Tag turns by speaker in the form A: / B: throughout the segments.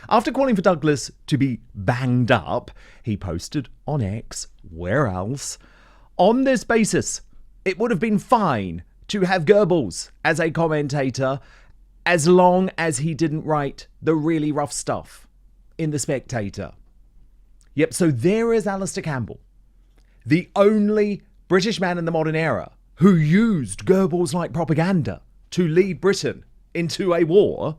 A: After calling for Douglas to be banged up, he posted on X, where else? On this basis, it would have been fine to have Goebbels as a commentator as long as he didn't write the really rough stuff in The Spectator. Yep, so there is Alastair Campbell, the only British man in the modern era who used Goebbels-like propaganda to lead Britain into a war,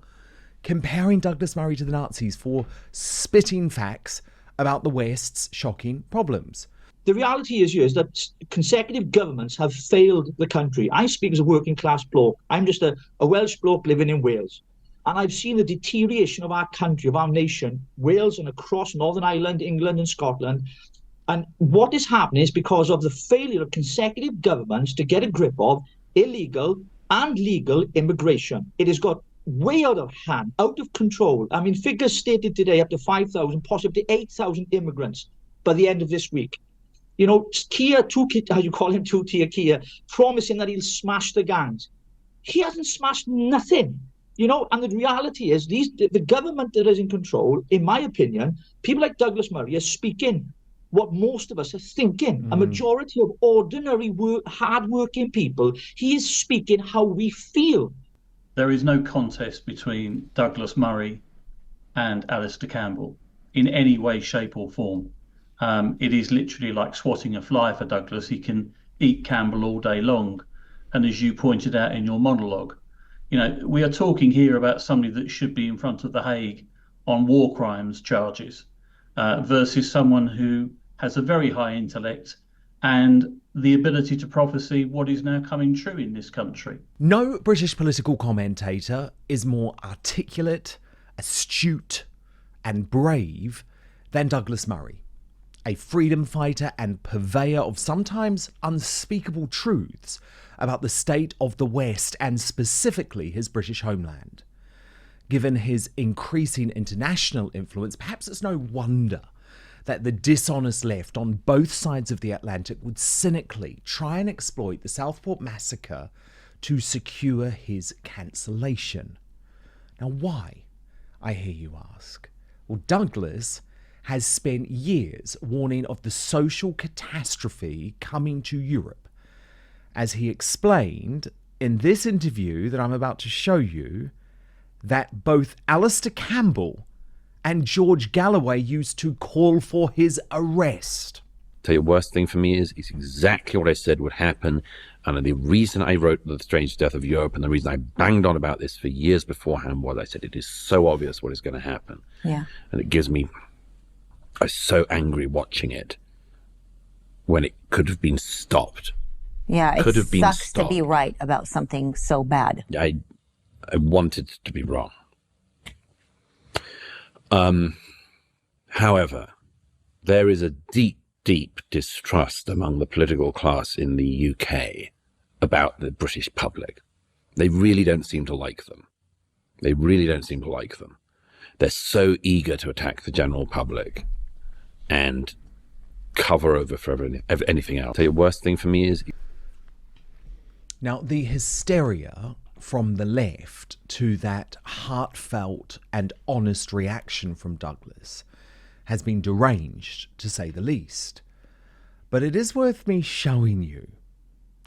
A: comparing Douglas Murray to the Nazis for spitting facts about the West's shocking problems.
B: The reality is that consecutive governments have failed the country. I speak as a working class bloke. I'm just a Welsh bloke living in Wales. And I've seen the deterioration of our country, of our nation, Wales and across Northern Ireland, England and Scotland. And what is happening is because of the failure of consecutive governments to get a grip of illegal and legal immigration. It has got way out of hand, out of control. I mean, figures stated today up to 5,000, possibly 8,000 immigrants by the end of this week. You know, Kia, as you call him, two-tier Kia, promising that he'll smash the gangs. He hasn't smashed nothing, you know, and the reality is the government that is in control, in my opinion, people like Douglas Murray are speaking what most of us are thinking. A majority of ordinary, hard-working people, he is speaking how we feel.
C: There is no contest between Douglas Murray and Alastair Campbell in any way, shape or form. It is literally like swatting a fly for Douglas. He can eat Campbell all day long. And as you pointed out in your monologue, you know, we are talking here about somebody that should be in front of the Hague on war crimes charges versus someone who has a very high intellect and the ability to prophesy what is now coming true in this country.
A: No British political commentator is more articulate, astute and brave than Douglas Murray, a freedom fighter and purveyor of sometimes unspeakable truths about the state of the West and specifically his British homeland. Given his increasing international influence, perhaps it's no wonder that the dishonest left on both sides of the Atlantic would cynically try and exploit the Southport massacre to secure his cancellation. Now, why, I hear you ask? Well, Douglas has spent years warning of the social catastrophe coming to Europe, as he explained in this interview that I'm about to show you that both Alastair Campbell and George Galloway used to call for his arrest.
D: Tell you, the worst thing for me is it's exactly what I said would happen. And the reason I wrote The Strange Death of Europe and the reason I banged on about this for years beforehand was I said it is so obvious what is going to happen.
E: Yeah.
D: And it gives me, I was so angry watching it when it could have been stopped.
E: Yeah, it
D: could have been
E: sucks
D: stopped.
E: to be right about something so bad.
D: I wanted to be wrong. However, there is a deep, deep distrust among the political class in the UK about the British public. They really don't seem to like them. They really don't seem to like them. They're so eager to attack the general public and cover over for anything else. The worst thing for me is...
A: Now, the hysteria from the left to that heartfelt and honest reaction from Douglas has been deranged, to say the least. But it is worth me showing you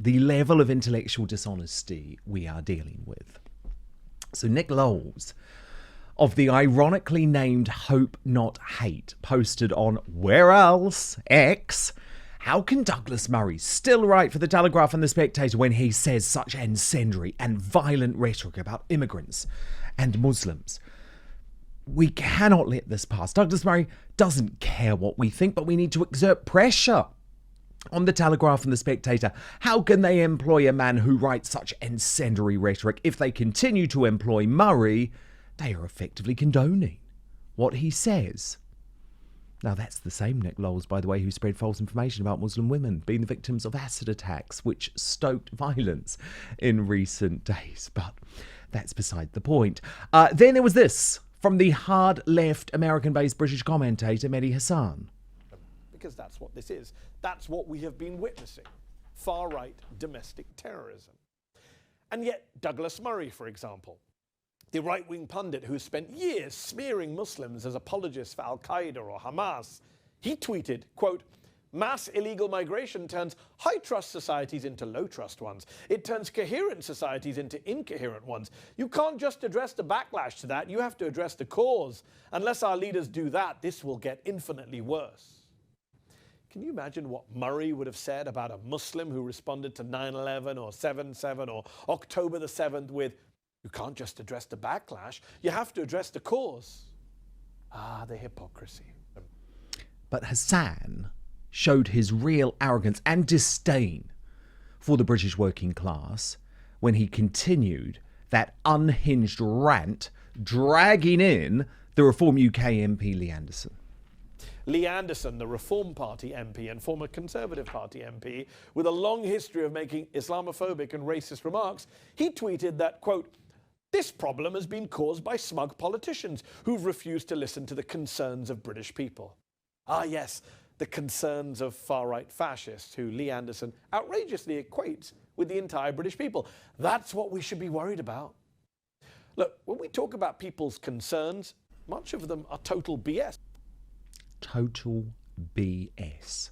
A: the level of intellectual dishonesty we are dealing with. So Nick Lowles, of the ironically named Hope Not Hate, posted on Where Else? X, how can Douglas Murray still write for The Telegraph and The Spectator when he says such incendiary and violent rhetoric about immigrants and Muslims? We cannot let this pass. Douglas Murray doesn't care what we think, but we need to exert pressure on The Telegraph and The Spectator. How can they employ a man who writes such incendiary rhetoric? If they continue to employ Murray, they are effectively condoning what he says. Now, that's the same Nick Lowles, by the way, who spread false information about Muslim women being the victims of acid attacks, which stoked violence in recent days. But that's beside the point. Then there was this from the hard left American-based British commentator Mehdi Hassan.
F: Because that's what this is. That's what we have been witnessing. Far-right domestic terrorism. And yet Douglas Murray, for example, The right-wing pundit who spent years smearing Muslims as apologists for Al-Qaeda or Hamas, he tweeted, quote, "Mass illegal migration turns high-trust societies into low-trust ones. It turns coherent societies into incoherent ones. You can't just address the backlash to that. You have to address the cause. Unless our leaders do that, this will get infinitely worse." Can you imagine what Murray would have said about a Muslim who responded to 9/11 or 7/7 or October the 7th with, "You can't just address the backlash. You have to address the cause." Ah, the hypocrisy.
A: But Hassan showed his real arrogance and disdain for the British working class when he continued that unhinged rant, dragging in the Reform UK MP Lee Anderson.
F: Lee Anderson, the Reform Party MP and former Conservative Party MP, with a long history of making Islamophobic and racist remarks, he tweeted that, quote, "This problem has been caused by smug politicians who've refused to listen to the concerns of British people." Ah, yes, the concerns of far-right fascists who Lee Anderson outrageously equates with the entire British people. That's what we should be worried about. Look, when we talk about people's concerns, much of them are total BS.
A: Total BS.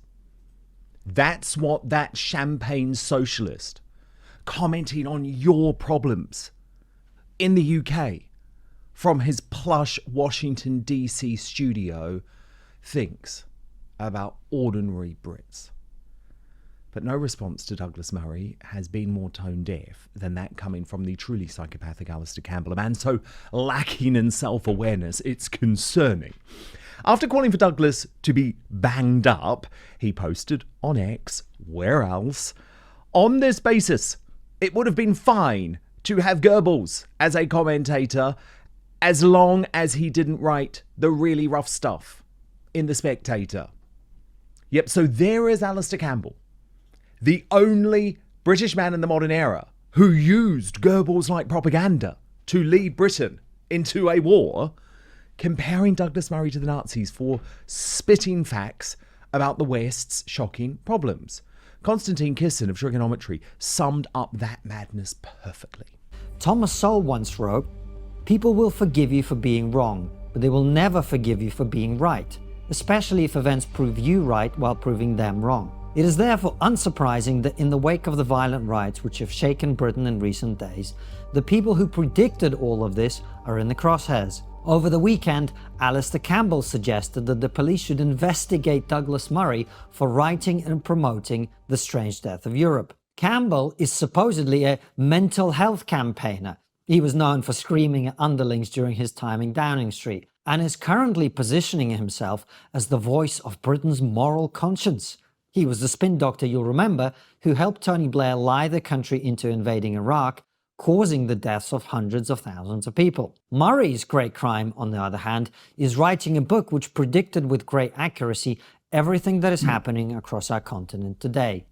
A: That's what that champagne socialist commenting on your problems in the UK from his plush Washington DC studio thinks about ordinary Brits. But no response to Douglas Murray has been more tone deaf than that coming from the truly psychopathic Alastair Campbell, a man so lacking in self-awareness it's concerning. After calling for Douglas to be banged up, he posted on X, where else, "On this basis, it would have been fine to have Goebbels as a commentator as long as he didn't write the really rough stuff in The Spectator." Yep, so there is Alastair Campbell, the only British man in the modern era who used Goebbels-like propaganda to lead Britain into a war, comparing Douglas Murray to the Nazis for spitting facts about the West's shocking problems. Konstantin Kisin of Trigonometry summed up that madness perfectly.
G: Thomas Sowell once wrote, "People will forgive you for being wrong, but they will never forgive you for being right, especially if events prove you right while proving them wrong." It is therefore unsurprising that in the wake of the violent riots which have shaken Britain in recent days, the people who predicted all of this are in the crosshairs. Over the weekend, Alastair Campbell suggested that the police should investigate Douglas Murray for writing and promoting The Strange Death of Europe. Campbell is supposedly a mental health campaigner. He was known for screaming at underlings during his time in Downing Street, and is currently positioning himself as the voice of Britain's moral conscience. He was the spin doctor, you'll remember, who helped Tony Blair lie the country into invading Iraq, causing the deaths of hundreds of thousands of people. Murray's great crime, on the other hand, is writing a book which predicted with great accuracy everything that is happening across our continent today.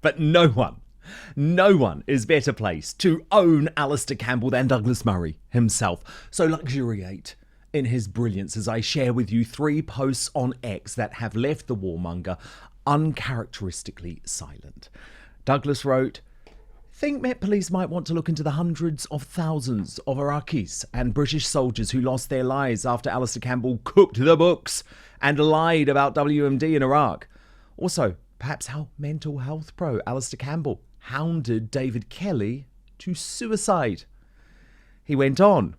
A: But no one is better placed to own Alastair Campbell than Douglas Murray himself. So luxuriate in his brilliance as I share with you 3 posts on X that have left the warmonger uncharacteristically silent. Douglas wrote, "Think Met Police might want to look into the hundreds of thousands of Iraqis and British soldiers who lost their lives after Alastair Campbell cooked the books and lied about WMD in Iraq. Also, perhaps how mental health pro Alastair Campbell hounded David Kelly to suicide." He went on,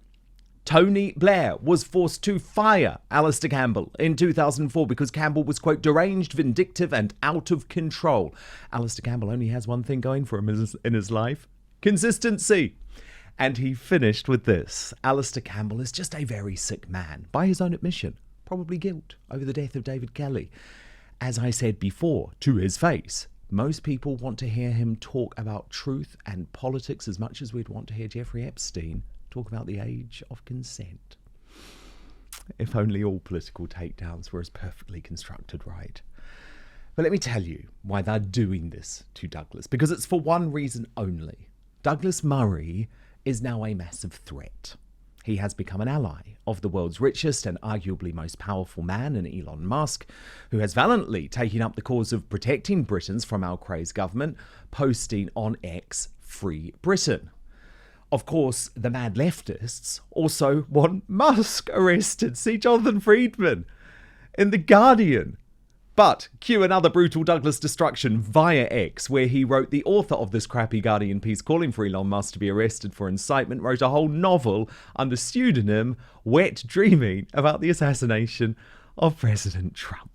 A: "Tony Blair was forced to fire Alastair Campbell in 2004 because Campbell was, quote, deranged, vindictive and out of control. Alastair Campbell only has one thing going for him in his life: consistency." And he finished with this: "Alastair Campbell is just a very sick man, by his own admission, probably guilt over the death of David Kelly. As I said before, to his face, most people want to hear him talk about truth and politics as much as we'd want to hear Jeffrey Epstein talk about the age of consent. If only all political takedowns were as perfectly constructed, right? But let me tell you why they're doing this to Douglas, because it's for one reason only. Douglas Murray is now a massive threat. He has become an ally of the world's richest and arguably most powerful man in Elon Musk, who has valiantly taken up the cause of protecting Britons from our crazed government, posting on X, "Free Britain." Of course, the mad leftists also want Musk arrested. See Jonathan Friedman in The Guardian. But cue another brutal Douglas destruction via X, where he wrote, the author of this crappy Guardian piece calling for Elon Musk to be arrested for incitement, wrote a whole novel under pseudonym Wet Dreaming about the assassination of President Trump.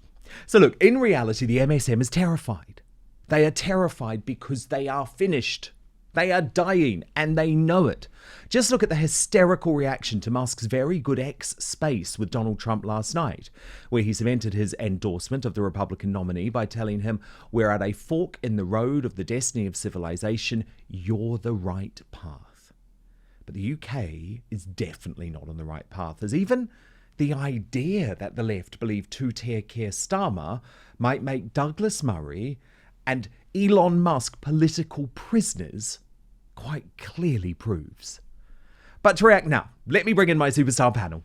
A: So look, in reality, the MSM is terrified. They are terrified because they are finished. They are dying, and they know it. Just look at the hysterical reaction to Musk's very good X space with Donald Trump last night, where he cemented his endorsement of the Republican nominee by telling him, we're at a fork in the road of the destiny of civilization. You're the right path. But the UK is definitely not on the right path, as even the idea that the left believe two-tier Keir Starmer might make Douglas Murray and Elon Musk political prisoners quite clearly proves. But to react now, let me bring in my superstar panel.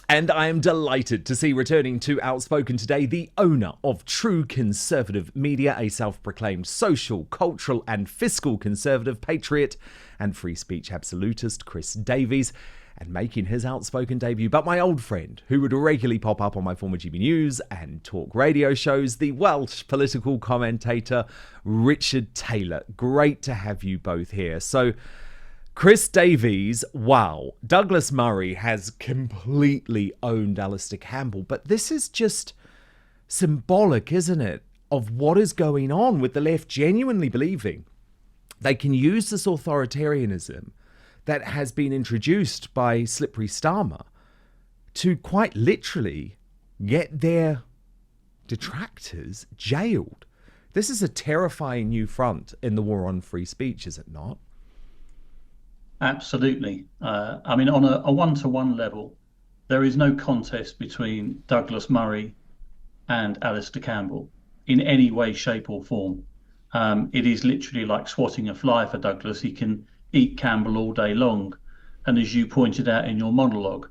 A: And I am delighted to see returning to Outspoken today the owner of True Conservative Media, a self-proclaimed social, cultural and fiscal conservative patriot and free speech absolutist, Chris Davies, and making his Outspoken debut, but my old friend who would regularly pop up on my former GB News and talk radio shows, the Welsh political commentator Richard Taylor. Great to have you both here. So, Chris Davies, wow, Douglas Murray has completely owned Alastair Campbell, but this is just symbolic, isn't it, of what is going on with the left genuinely believing they can use this authoritarianism that has been introduced by Slippery Starmer to quite literally get their detractors jailed. This is a terrifying new front in the war on free speech, is it not?
C: Absolutely. I mean, on a one-to-one level, there is no contest between Douglas Murray and Alastair Campbell in any way, shape or form. It is literally like swatting a fly for Douglas. He can eat Campbell all day long. And as you pointed out in your monologue,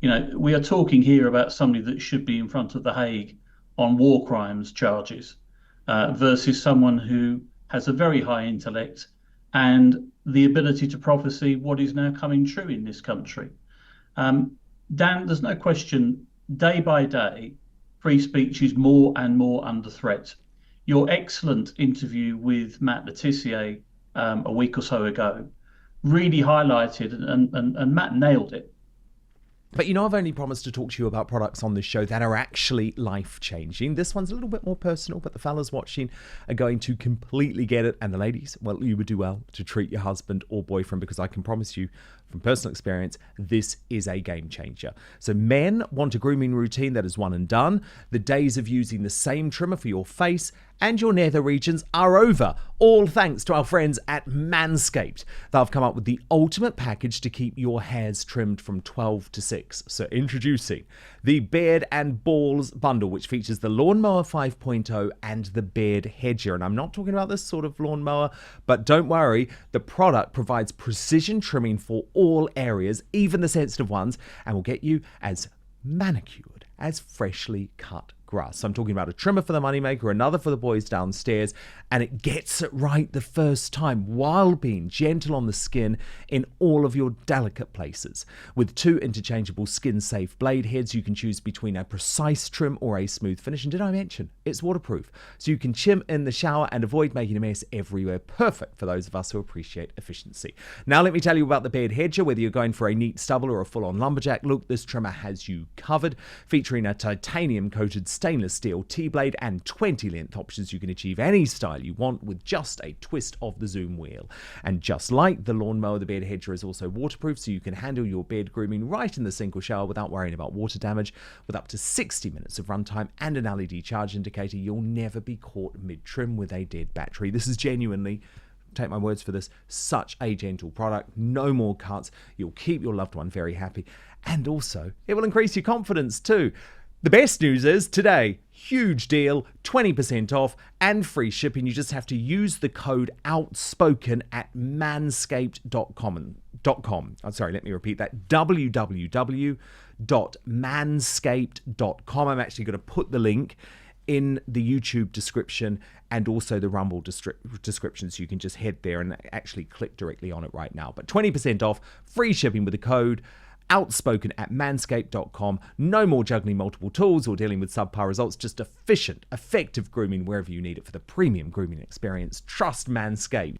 C: you know, we are talking here about somebody that should be in front of the Hague on war crimes charges versus someone who has a very high intellect and the ability to prophesy what is now coming true in this country. Dan, there's no question, day by day, free speech is more and more under threat. Your excellent interview with Matt Letizia a week or so ago really highlighted, and Matt nailed it.
A: But you know, I've only promised to talk to you about products on this show that are actually life-changing. This one's a little bit more personal, but the fellas watching are going to completely get it. And the ladies, well, you would do well to treat your husband or boyfriend, because I can promise you from personal experience, this is a game changer. So men want a grooming routine that is one and done. The days of using the same trimmer for your face and your nether regions are over, all thanks to our friends at Manscaped. They've come up with the ultimate package to keep your hairs trimmed from 12 to 6. So introducing the Beard and Balls bundle, which features the Lawnmower 5.0 and the Beard Hedger. And I'm not talking about this sort of lawnmower, but don't worry, the product provides precision trimming for all areas, even the sensitive ones, and will get you as manicured as freshly cut grass. So I'm talking about a trimmer for the moneymaker, another for the boys downstairs, and it gets it right the first time while being gentle on the skin in all of your delicate places. With 2 interchangeable skin-safe blade heads, you can choose between a precise trim or a smooth finish. And did I mention it's waterproof, so you can chim in the shower and avoid making a mess everywhere. Perfect for those of us who appreciate efficiency. Now let me tell you about the Beard Hedger. Whether you're going for a neat stubble or a full-on lumberjack look, this trimmer has you covered. Featuring a titanium-coated stainless steel T-blade and 20 length options, you can achieve any style you want with just a twist of the zoom wheel. And just like the lawnmower, the Beard Hedger is also waterproof, so you can handle your beard grooming right in the sink or shower without worrying about water damage. With up to 60 minutes of runtime and an LED charge indicator, you'll never be caught mid-trim with a dead battery. This is genuinely, take my words for this, such a gentle product. No more cuts. You'll keep your loved one very happy. And also, it will increase your confidence too. The best news is today, huge deal, 20% off and free shipping. You just have to use the code Outspoken at manscaped.com. Sorry, let me repeat that. www.manscaped.com. I'm actually going to put the link in the YouTube description and also the Rumble description, so you can just head there and actually click directly on it right now. But 20% off, free shipping with the code Outspoken at manscaped.com. No more juggling multiple tools or dealing with subpar results, just efficient, effective grooming wherever you need it for the premium grooming experience. Trust Manscaped.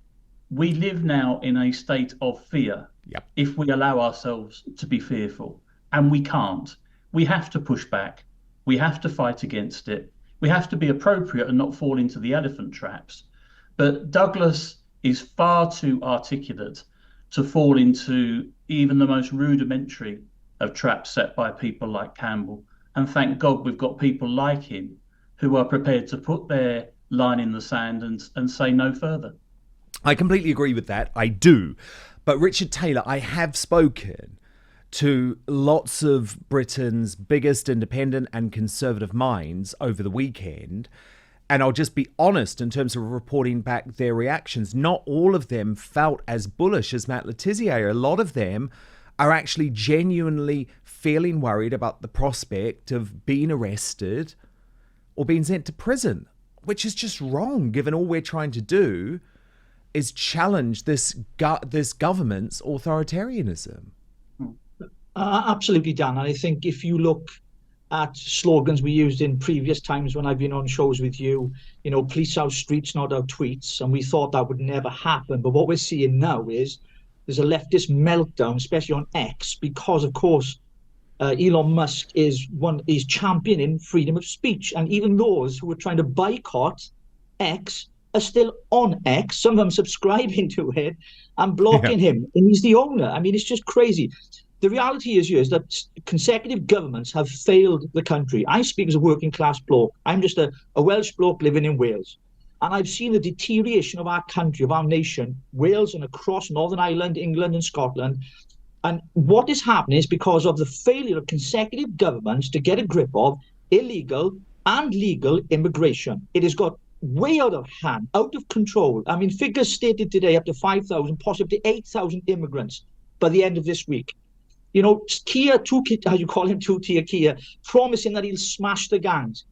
C: We live now in a state of fear.
A: Yep.
C: If we allow ourselves to be fearful, and we can't. We have to push back. We have to fight against it. We have to be appropriate and not fall into the elephant traps. But Douglas is far too articulate to fall into even the most rudimentary of traps set by people like Campbell. And thank God we've got people like him who are prepared to put their line in the sand and say no further.
A: I completely agree with that. I do. But Richard Taylor, I have spoken to lots of Britain's biggest independent and conservative minds over the weekend. And I'll just be honest in terms of reporting back their reactions. Not all of them felt as bullish as Matt Letizia. A lot of them are actually genuinely feeling worried about the prospect of being arrested or being sent to prison, which is just wrong, given all we're trying to do is challenge this government's authoritarianism.
B: Absolutely, Dan. And I think if you look at slogans we used in previous times when I've been on shows with you, police our streets, not our tweets, and we thought that would never happen. But what we're seeing now is there's a leftist meltdown, especially on X, because, of course, Elon Musk is championing freedom of speech. And even those who are trying to boycott X are still on X, some of them subscribing to it and blocking him. And he's the owner. I mean, it's just crazy. The reality is that consecutive governments have failed the country. I speak as a working class bloke. I'm just a Welsh bloke living in Wales. And I've seen the deterioration of our country, of our nation, Wales and across Northern Ireland, England and Scotland. And what is happening is because of the failure of consecutive governments to get a grip of illegal and legal immigration. It has got way out of hand, out of control. I mean, figures stated today up to 5,000, possibly 8,000 immigrants by the end of this week. Kia, as you call him, two-tier Kia, promising that he'll smash the gangs.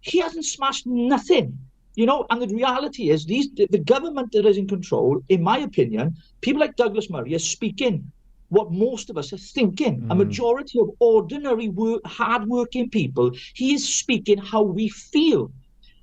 B: He hasn't smashed nothing, and the reality is the government that is in control, in my opinion, people like Douglas Murray are speaking what most of us are thinking. A majority of ordinary, hard-working people, he is speaking how we feel.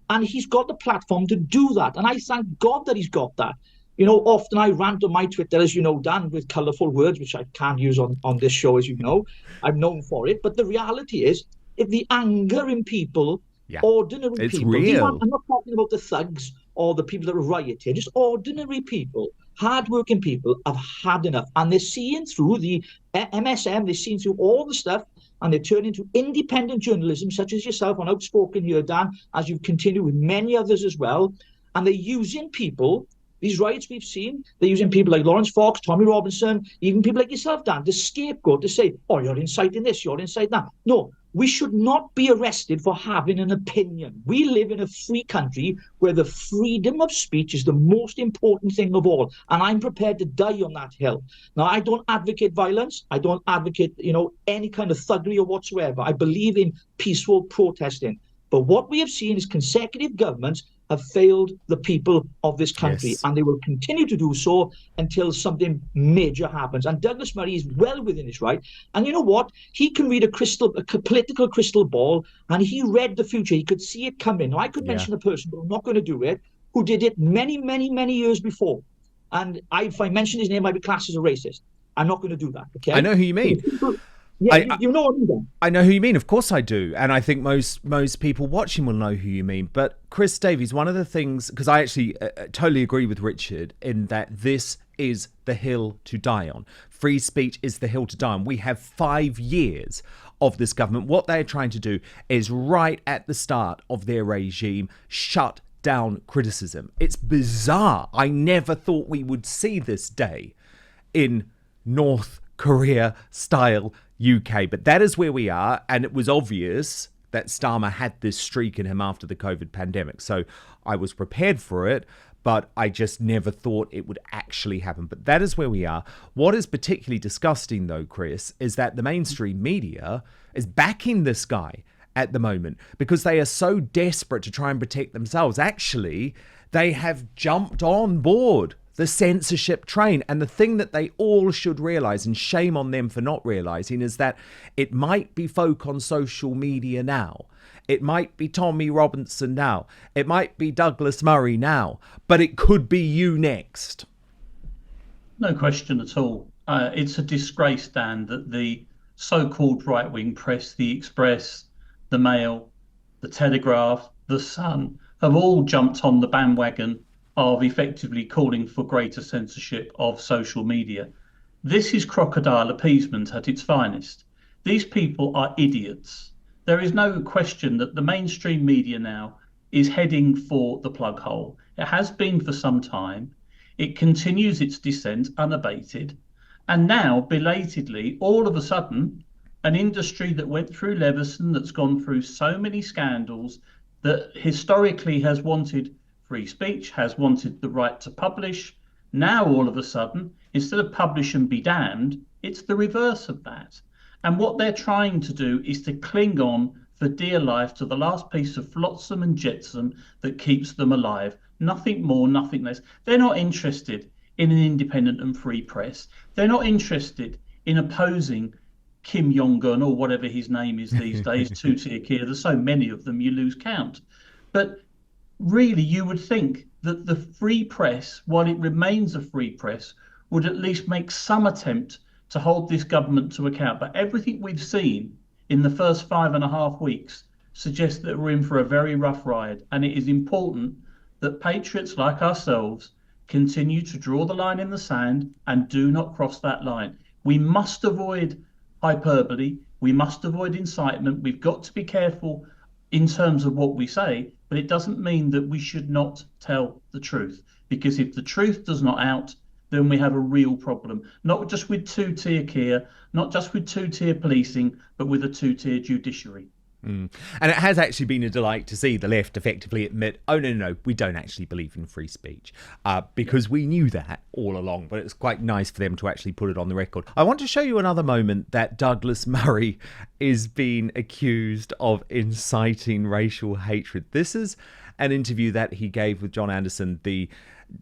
B: And he's got the platform to do that. And I thank God that he's got that. Often I rant on my Twitter, as you know, Dan, with colourful words, which I can't use on this show, as you know. I'm known for it. But the reality is, if the anger in people, ordinary
A: it's
B: people,
A: real.
B: I'm not talking about the thugs or the people that are rioting, just ordinary people, hardworking people have had enough. And they're seeing through the MSM, they're seeing through all the stuff, and they're turning to independent journalism, such as yourself on Outspoken here, Dan, as you've continued with many others as well. And they're using people. These riots we've seen, they're using people like Lawrence Fox, Tommy Robinson, even people like yourself, Dan, to scapegoat, to say, oh, you're inciting this, you're inciting that. No, we should not be arrested for having an opinion. We live in a free country where the freedom of speech is the most important thing of all. And I'm prepared to die on that hill. Now, I don't advocate violence. I don't advocate, any kind of thuggery or whatsoever. I believe in peaceful protesting. But what we have seen is consecutive governments have failed the people of this country, and they will continue to do so until something major happens. And Douglas Murray is well within his right. And you know what? He can read a political crystal ball, and he read the future. He could see it coming. Now, I could mention a person, but I'm not going to do it, who did it many, many, many years before. And if I mention his name, I'd be classed as a racist. I'm not going to do that. Okay?
A: I know who you mean.
B: You know what I mean?
A: I know who you mean. Of course I do. And I think most people watching will know who you mean. But Chris Davies, one of the things, because I actually totally agree with Richard in that this is the hill to die on. Free speech is the hill to die on. We have 5 years of this government. What they're trying to do is right at the start of their regime, shut down criticism. It's bizarre. I never thought we would see this day in North Korea style UK, but that is where we are, and it was obvious that Starmer had this streak in him after the COVID pandemic, so I was prepared for it, but I just never thought it would actually happen. But that is where we are. What is particularly disgusting, though, Chris, is that the mainstream media is backing this guy at the moment because they are so desperate to try and protect themselves. Actually, they have jumped on board the censorship train. And the thing that they all should realise, and shame on them for not realising, is that it might be folk on social media now. It might be Tommy Robinson now. It might be Douglas Murray now. But it could be you next.
C: No question at all. It's a disgrace, Dan, that the so-called right-wing press, the Express, the Mail, the Telegraph, the Sun, have all jumped on the bandwagon of effectively calling for greater censorship of social media. This is crocodile appeasement at its finest. These people are idiots. There is no question that the mainstream media now is heading for the plug hole. It has been for some time. It continues its descent unabated. And now, belatedly, all of a sudden, an industry that went through Leveson, that's gone through so many scandals, that historically has wanted free speech, has wanted the right to publish, now all of a sudden, instead of publish and be damned, it's the reverse of that. And what they're trying to do is to cling on for dear life to the last piece of flotsam and jetsam that keeps them alive. Nothing more, nothing less. They're not interested in an independent and free press. They're not interested in opposing Kim Jong-un or whatever his name is these days, two-tier Kia. There's so many of them, you lose count. But really, you would think that the free press, while it remains a free press, would at least make some attempt to hold this government to account. But everything we've seen in the first 5.5 weeks suggests that we're in for a very rough ride. And it is important that patriots like ourselves continue to draw the line in the sand and do not cross that line. We must avoid hyperbole. We must avoid incitement. We've got to be careful in terms of what we say, but it doesn't mean that we should not tell the truth. Because if the truth does not out, then we have a real problem, not just with two-tier Kia, not just with two-tier policing, but with a two-tier judiciary.
A: And it has actually been a delight to see the left effectively admit, oh, no, we don't actually believe in free speech, because we knew that all along, but it's quite nice for them to actually put it on the record. I want to show you another moment that Douglas Murray is being accused of inciting racial hatred. This is an interview that he gave with John Anderson, the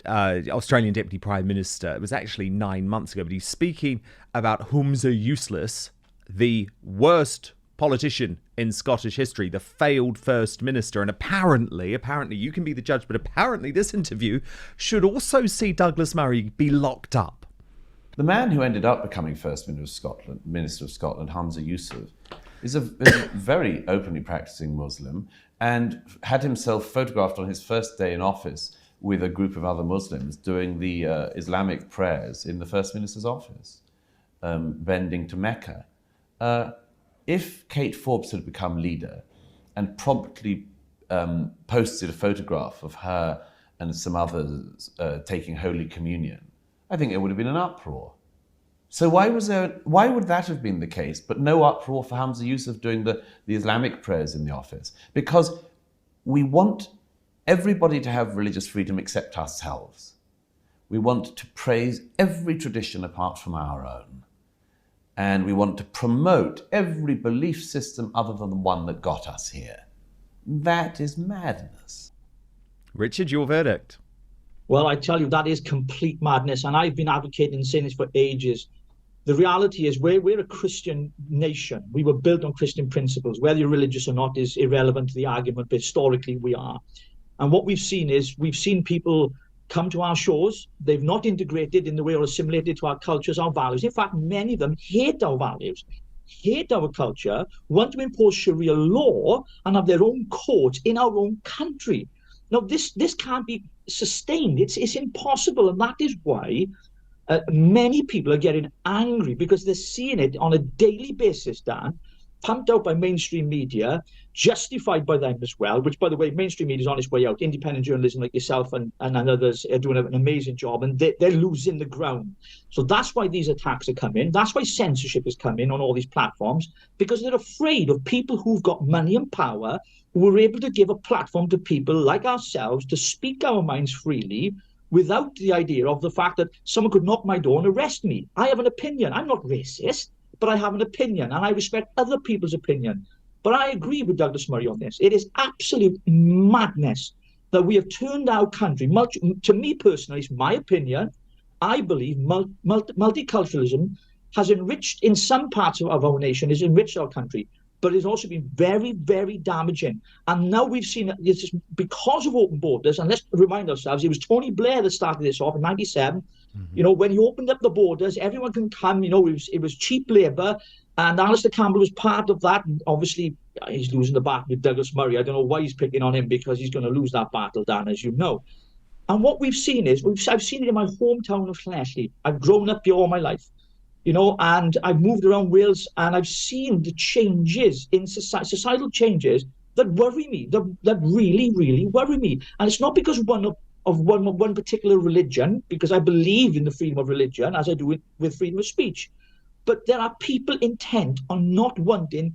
A: Australian Deputy Prime Minister. It was actually 9 months ago, but he's speaking about Humza Useless, the worst politician in Scottish history, the failed First Minister. And apparently, you can be the judge, but apparently this interview should also see Douglas Murray be locked up.
H: The man who ended up becoming First Minister of Scotland, Humza Yousaf, is a very openly practicing Muslim and had himself photographed on his first day in office with a group of other Muslims doing the Islamic prayers in the First Minister's office, bending to Mecca. If Kate Forbes had become leader and promptly posted a photograph of her and some others taking Holy Communion, I think there would have been an uproar. So why would that have been the case, but no uproar for Humza Yousaf doing the Islamic prayers in the office? Because we want everybody to have religious freedom except ourselves. We want to praise every tradition apart from our own. And we want to promote every belief system other than the one that got us here. That is madness.
A: Richard, your verdict?
B: Well, I tell you, that is complete madness. And I've been advocating and saying this for ages. The reality is we're a Christian nation. We were built on Christian principles. Whether you're religious or not is irrelevant to the argument, but historically we are. And what we've seen is people come to our shores. They've not integrated in the way or assimilated to our cultures, our values. In fact, many of them hate our values, hate our culture, want to impose Sharia law and have their own courts in our own country. Now, this can't be sustained. It's impossible. And that is why many people are getting angry, because they're seeing it on a daily basis, Dan, pumped out by mainstream media, justified by them as well, which, by the way, mainstream media is on its way out. Independent journalism like yourself and others are doing an amazing job, and they're losing the ground. So that's why these attacks are coming. That's why censorship is coming on all these platforms, because they're afraid of people who've got money and power, who are able to give a platform to people like ourselves to speak our minds freely without the idea of the fact that someone could knock my door and arrest me. I have an opinion. I'm not racist, but I have an opinion, and I respect other people's opinion. But I agree with Douglas Murray on this. It is absolute madness that we have turned our country, to me personally, it's my opinion, I believe multiculturalism has enriched, in some parts of our nation, has enriched our country, but it's also been very, very damaging. And now we've seen this because of open borders, and let's remind ourselves, it was Tony Blair that started this off in 97. You know, when he opened up the borders, everyone can come, you know, it was cheap labour, and Alastair Campbell was part of that. And obviously, he's losing the battle with Douglas Murray. I don't know why he's picking on him, because he's going to lose that battle, Dan, as you know. And what we've seen is, I've seen it in my hometown of Llanelli. I've grown up here all my life, you know, and I've moved around Wales, and I've seen the changes in societal changes that worry me, that really, really worry me. And it's not because of one particular religion, because I believe in the freedom of religion, as I do with freedom of speech. But there are people intent on not wanting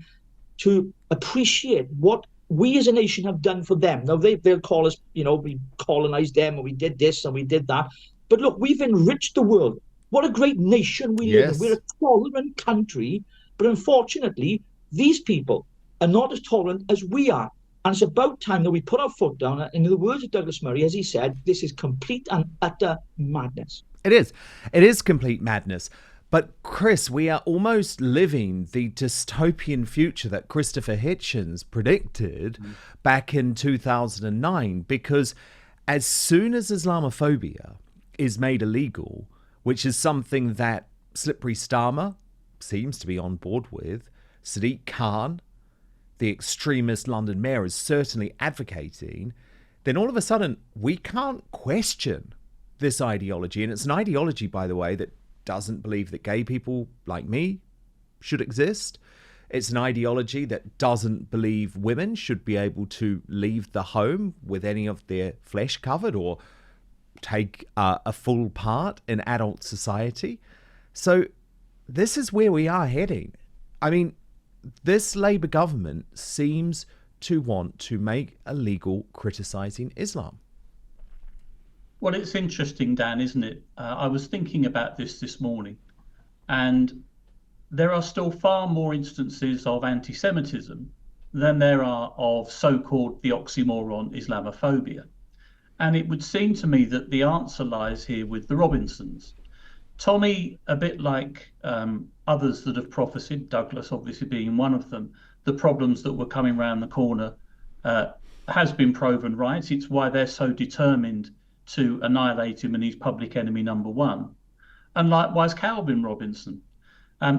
B: to appreciate what we as a nation have done for them. Now, they'll call us, you know, we colonized them, and we did this and we did that. But look, we've enriched the world. What a great nation we live in. We're a tolerant country, but unfortunately, these people are not as tolerant as we are. And it's about time that we put our foot down. And in the words of Douglas Murray, as he said, this is complete and utter madness.
A: It is. It is complete madness. But Chris, we are almost living the dystopian future that Christopher Hitchens predicted back in 2009, because as soon as Islamophobia is made illegal, which is something that Slippery Starmer seems to be on board with, Sadiq Khan, the extremist London mayor, is certainly advocating, then all of a sudden we can't question this ideology. And it's an ideology, by the way, that doesn't believe that gay people like me should exist. It's an ideology that doesn't believe women should be able to leave the home with any of their flesh covered or take a full part in adult society. So this is where we are heading. I mean, this Labour government seems to want to make illegal criticising Islam.
C: Well, it's interesting, Dan, isn't it? I was thinking about this morning, and there are still far more instances of anti-Semitism than there are of so-called the oxymoron Islamophobia. And it would seem to me that the answer lies here with the Robinsons. Tommy, a bit like others that have prophesied, Douglas obviously being one of them, the problems that were coming round the corner has been proven right. It's why they're so determined to annihilate him and he's public enemy number one. And likewise, Calvin Robinson.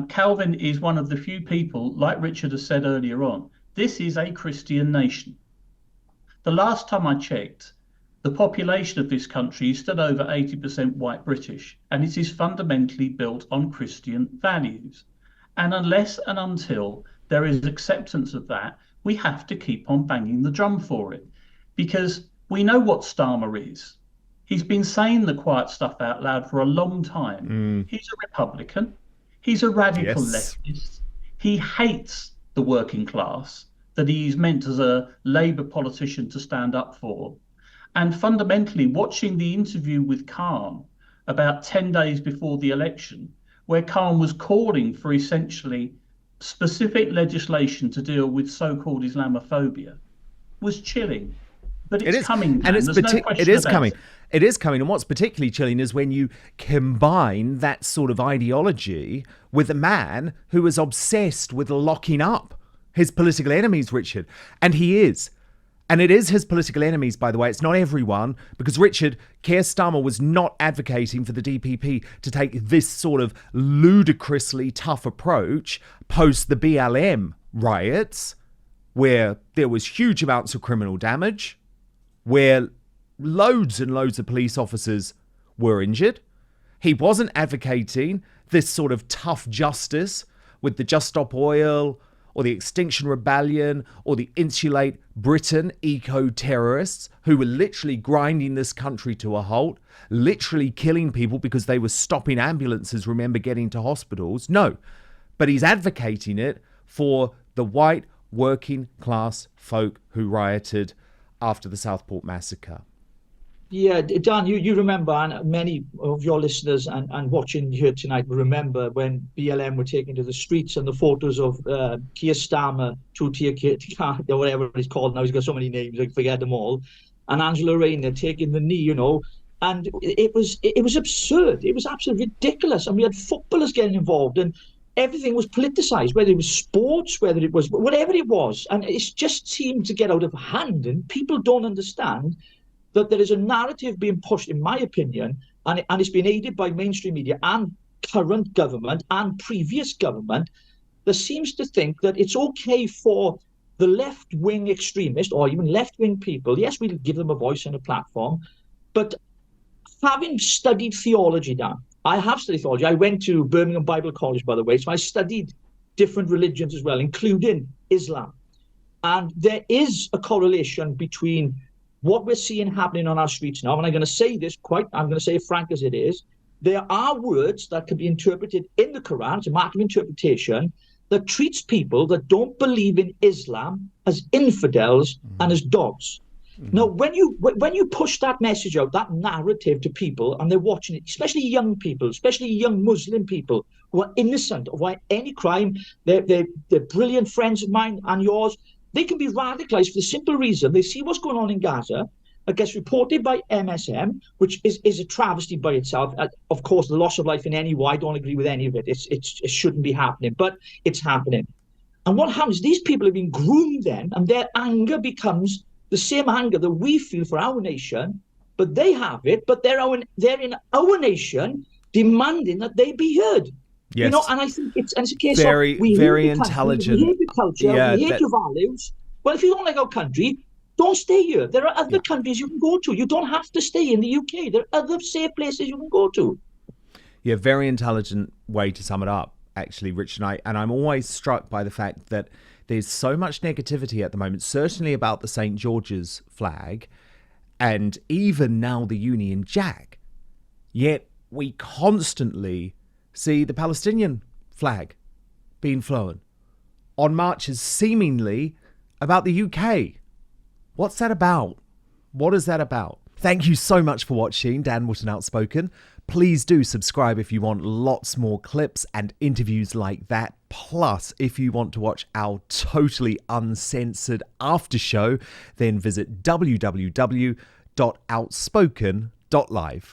C: Calvin is one of the few people, like Richard has said earlier on, this is a Christian nation. The last time I checked, the population of this country is still over 80% white British, and it is fundamentally built on Christian values. And unless and until there is acceptance of that, we have to keep on banging the drum for it, because we know what Starmer is. He's been saying the quiet stuff out loud for a long time. He's a Republican. He's a radical leftist. He hates the working class that he's meant as a Labour politician to stand up for. And fundamentally, watching the interview with Khan about 10 days before the election, where Khan was calling for essentially specific legislation to deal with so-called Islamophobia, was chilling. But it's coming,
A: and
C: it is coming.
A: It is coming. And what's particularly chilling is when you combine that sort of ideology with a man who is obsessed with locking up his political enemies, Richard. And he is. And it is his political enemies, by the way. It's not everyone, because Richard, Keir Starmer was not advocating for the DPP to take this sort of ludicrously tough approach post the BLM riots, where there was huge amounts of criminal damage, where loads and loads of police officers were injured. He wasn't advocating this sort of tough justice with the Just Stop Oil or the Extinction Rebellion or the Insulate Britain eco-terrorists who were literally grinding this country to a halt, literally killing people because they were stopping ambulances, remember, getting to hospitals. No, but he's advocating it for the white working class folk who rioted after the Southport massacre.
B: Yeah, Dan, you remember, and many of your listeners and watching here tonight will remember when BLM were taken to the streets and the photos of Keir Starmer, or whatever it's called now. He's got so many names, I forget them all. And Angela Rayner taking the knee, and it was absurd. It was absolutely ridiculous. And we had footballers getting involved, and everything was politicized, whether it was sports, whether it was whatever it was. And it just seemed to get out of hand, and people don't understand that there is a narrative being pushed, in my opinion, and it's been aided by mainstream media and current government and previous government, that seems to think that it's okay for the left-wing extremist or even left-wing people, yes, we'll give them a voice and a platform, but having studied theology, Dan, I have studied theology. I went to Birmingham Bible College, by the way, so I studied different religions as well, including Islam. And there is a correlation between what we're seeing happening on our streets now, and I'm going to say this I'm going to say it frank as it is, there are words that can be interpreted in the Quran, it's a matter of interpretation, that treats people that don't believe in Islam as infidels and as dogs. Now, when you push that message out, that narrative to people, and they're watching it, especially young people, especially young Muslim people who are innocent of any crime, they're brilliant friends of mine and yours, they can be radicalized for the simple reason they see what's going on in Gaza. It gets reported by MSM, which is a travesty by itself. Of course, the loss of life in any way, I don't agree with any of it. It shouldn't be happening, but it's happening. And what happens, these people have been groomed then, and their anger becomes the same anger that we feel for our nation, but they have it, but they're in our nation demanding that they be heard.
A: Yes.
B: And I think it's a case
A: very,
B: of we
A: very
B: hate the
A: intelligent.
B: Country, we hate the culture, we hate your values. Well, if you don't like our country, don't stay here. There are other countries you can go to. You don't have to stay in the UK. There are other safe places you can go to.
A: Yeah, very intelligent way to sum it up, actually, Rich. And I'm always struck by the fact that there's so much negativity at the moment, certainly about the St. George's flag, and even now the Union Jack. Yet we constantly see the Palestinian flag being flown on marches seemingly about the UK. What's that about? What is that about? Thank you so much for watching Dan Wootton Outspoken. Please do subscribe if you want lots more clips and interviews like that. Plus, if you want to watch our totally uncensored after show, then visit www.outspoken.live.